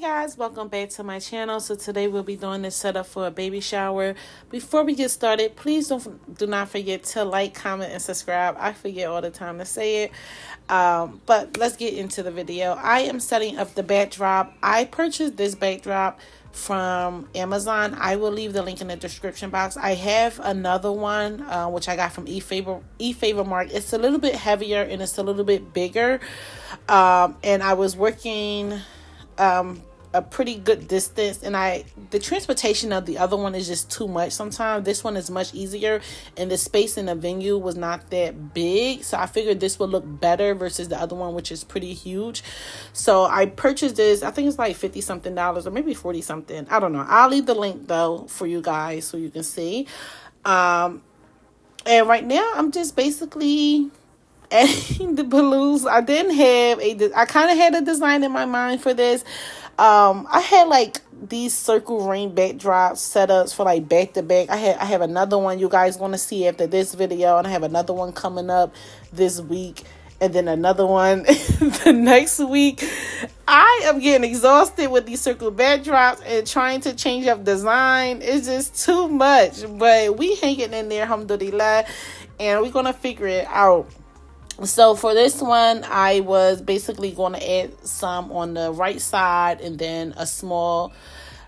Hey guys, welcome back to my channel. So today we'll be doing this setup for a baby shower. Before we get started, please do not forget to like, comment, and subscribe. I forget all the time to say it. But let's get into the video. I am setting up the backdrop. I purchased this backdrop from Amazon. I will leave the link in the description box. I have another one which I got from eFavor Mark. It's a little bit heavier and it's a little bit bigger. And I was working a pretty good distance, and the transportation of the other one is just too much sometimes. This one is much easier, and the space in the venue was not that big, so I figured this would look better versus the other one, which is pretty huge. So I purchased this. I think it's like $50 something or maybe 40 something. I don't know. I'll leave the link though for you guys so you can see. And right now I'm just basically adding the balloons. I kind of had a design in my mind for this. I had like these circle ring backdrops setups for like back to back. I have another one you guys want to see after this video, and I have another one coming up this week, and then another one the next week. I am getting exhausted with these circle backdrops and trying to change up design. It's just too much, but we hanging in there, alhamdulillah, and we're gonna figure it out. So for this one, I was basically going to add some on the right side and then a small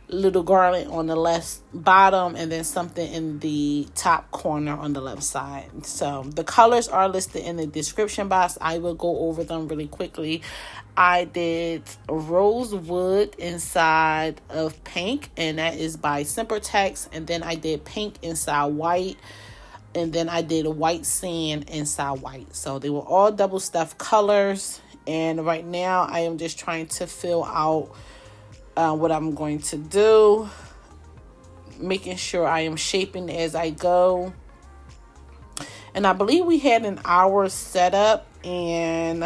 little garland on the left bottom and then something in the top corner on the left side. So the colors are listed in the description box. I will go over them really quickly. I did Rosewood inside of pink, and that is by Sempertex. And then I did pink inside white. And then I did a white sand inside white. So they were all double stuff colors. And right now I am just trying to fill out what I'm going to do. Making sure I am shaping as I go. And I believe we had an hour set up. And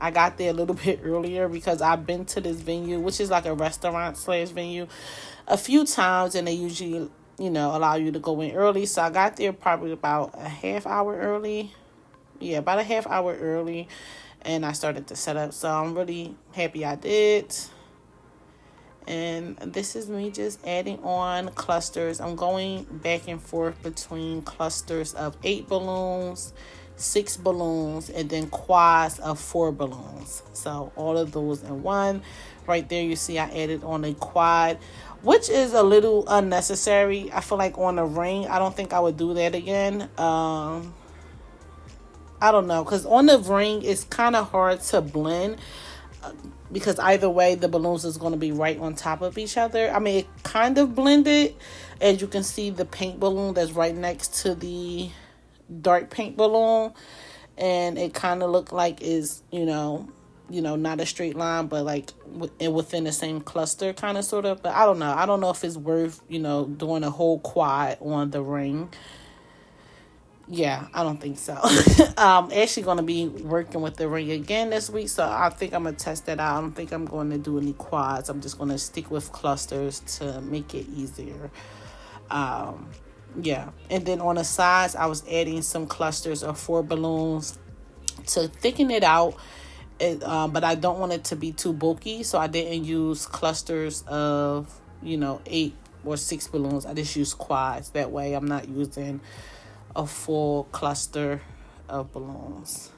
I got there a little bit earlier because I've been to this venue, which is like a restaurant / venue, a few times. And they usually, allow you to go in early. So I got there probably about a half hour early. Yeah, about a half hour early. And I started to set up. So I'm really happy I did. And this is me just adding on clusters. I'm going back and forth between clusters of 8 balloons, 6 balloons, and then quads of 4 balloons. So all of those in one. Right there you see I added on a quad, which is a little unnecessary. I feel like on a ring, I don't think I would do that again. I don't know, because on the ring, it's kind of hard to blend because either way, the balloons is going to be right on top of each other. I mean, it kind of blended. As you can see, the pink balloon that's right next to the dark pink balloon, and it kind of looked like is, not a straight line, but like within the same cluster kind of sort of. But I don't know if it's worth doing a whole quad on the ring. Yeah, I don't think so. Actually going to be working with the ring again this week, so I think I'm gonna test that out. I don't think I'm going to do any quads. I'm just going to stick with clusters to make it easier. Yeah, and then on the sides I was adding some clusters of 4 balloons to thicken it out. But I don't want it to be too bulky, so I didn't use clusters of 8 or 6 balloons. I just used quads. That way I'm not using a full cluster of balloons.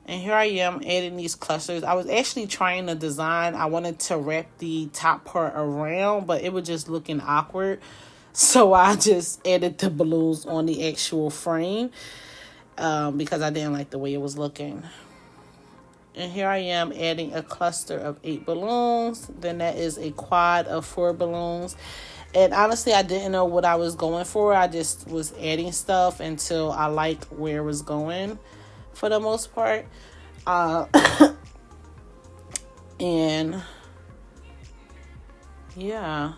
And here I am adding these clusters. I was actually trying a design. I wanted to wrap the top part around, but it was just looking awkward, so I just added the balloons on the actual frame because I didn't like the way it was looking. And here I am adding a cluster of 8 balloons. Then that is a quad of 4 balloons. And honestly, I didn't know what I was going for. I just was adding stuff until I liked where it was going for the most part. And yeah.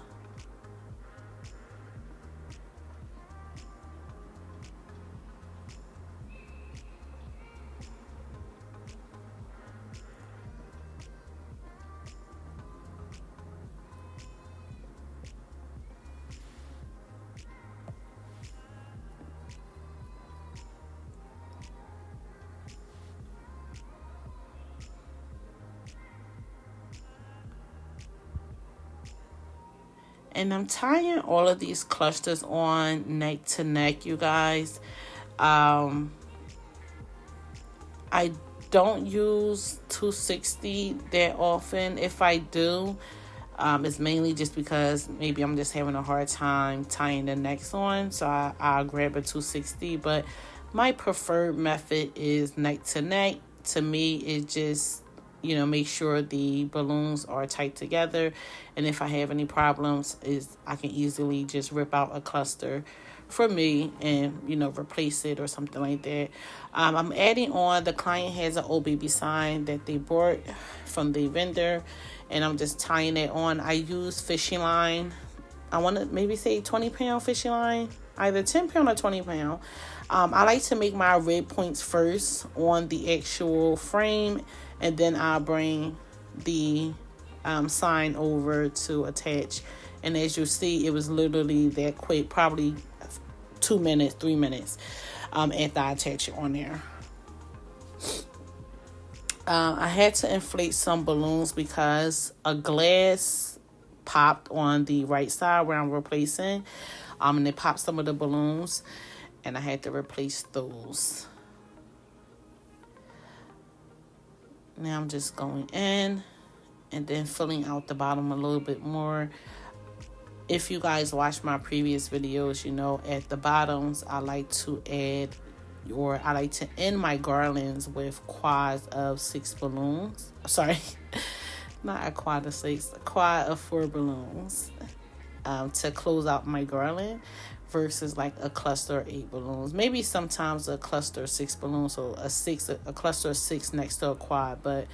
And I'm tying all of these clusters on neck to neck, you guys. I don't use 260 that often. If I do, it's mainly just because maybe I'm just having a hard time tying the necks on. So I'll grab a 260. But my preferred method is neck to neck. To me, it just, make sure the balloons are tight together. And if I have any problems, I can easily just rip out a cluster for me and, replace it or something like that. I'm adding on, the client has an old baby sign that they bought from the vendor, and I'm just tying it on. I use fishing line. I want to maybe say 20-pound fishing line, either 10-pound or 20-pound. I like to make my red points first on the actual frame, and then I'll bring the sign over to attach. And as you see, it was literally that quick, probably 2 minutes, 3 minutes after I attach it on there. I had to inflate some balloons because a glass popped on the right side where I'm replacing, and it popped some of the balloons, and I had to replace those. Now I'm just going in and then filling out the bottom a little bit more. If you guys watch my previous videos, at the bottoms I like to end my garlands with quads of 6 balloons. Sorry, not a quad of 6, a quad of 4 balloons to close out my garland, versus like a cluster of 8 balloons. Maybe sometimes a cluster of 6 balloons, so a cluster of 6 next to a quad, but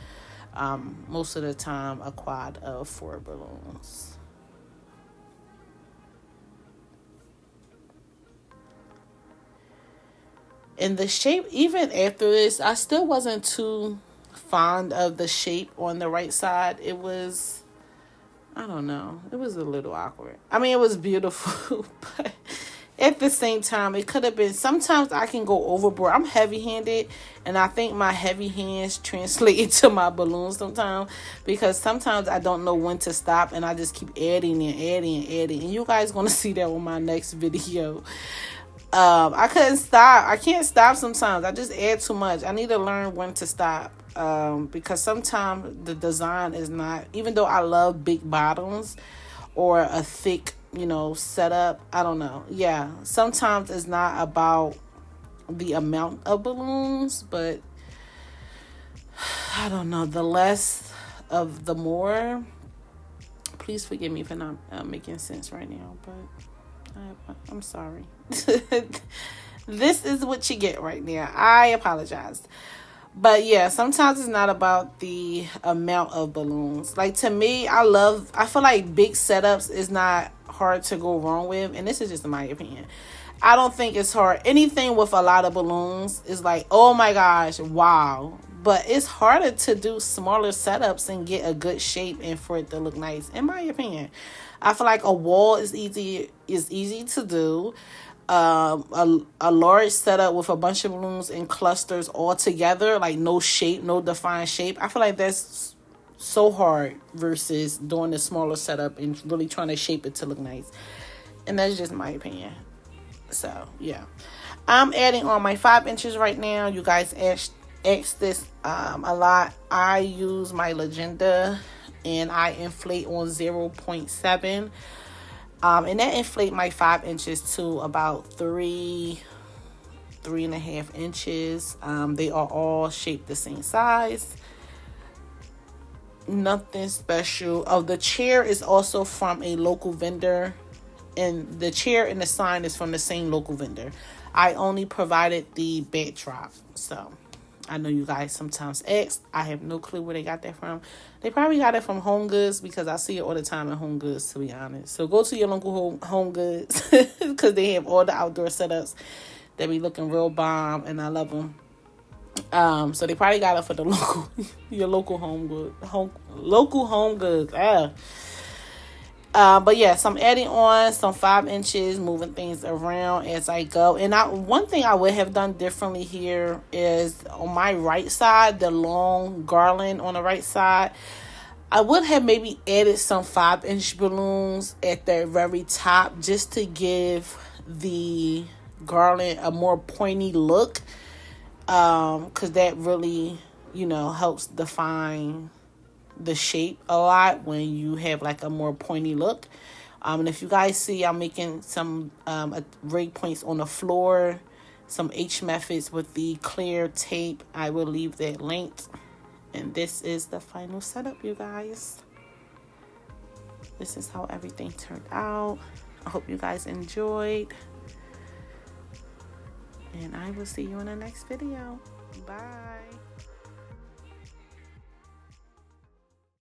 most of the time a quad of 4 balloons. And the shape, even after this, I still wasn't too fond of the shape on the right side. It was, I don't know, it was a little awkward. I mean, it was beautiful, but at the same time, it could have been, sometimes I can go overboard. I'm heavy-handed, and I think my heavy hands translate into my balloons sometimes, because sometimes I don't know when to stop, and I just keep adding and adding and adding. And you guys going to see that on my next video. I couldn't stop. I can't stop sometimes. I just add too much. I need to learn when to stop, because sometimes the design is not, even though I love big bottoms or a thick, setup, I don't know. Yeah, sometimes it's not about the amount of balloons, but I don't know, the less of the more. Please forgive me for not making sense right now, but I'm sorry. This is what you get right now. I apologize. But yeah, sometimes it's not about the amount of balloons. Like, to me, I feel like big setups is not hard to go wrong with. And this is just my opinion. I don't think it's hard. Anything with a lot of balloons is like, oh my gosh, wow. But it's harder to do smaller setups and get a good shape and for it to look nice, in my opinion. I feel like a wall is easy to do. A large setup with a bunch of balloons and clusters all together, like no shape, no defined shape, I feel like that's so hard versus doing the smaller setup and really trying to shape it to look nice. And that's just my opinion. So yeah, I'm adding on my 5 inches right now. You guys asked this a lot. I use my Legenda, and I inflate on 0.7. And that inflate my 5 inches to about 3.5 inches. They are all shaped the same size. Nothing special. The chair is also from a local vendor, and the chair and the sign is from the same local vendor. I only provided the backdrop, so I know you guys sometimes ask. I have no clue where they got that from. They probably got it from Home Goods, because I see it all the time in Home Goods, to be honest. So go to your local Home Goods, because they have all the outdoor setups. They be looking real bomb, and I love them. So they probably got it for the your local Home Goods. But yes, I'm adding on some 5 inches, moving things around as I go. And one thing I would have done differently here is on my right side, the long garland on the right side, I would have maybe added some 5-inch balloons at the very top just to give the garland a more pointy look, because that really, helps define the shape a lot when you have like a more pointy look. And if you guys see, I'm making some rig points on the floor, some H methods with the clear tape. I will leave that linked. And this is the final setup, you guys. This is how everything turned out. I hope you guys enjoyed. And I will see you in the next video. Bye.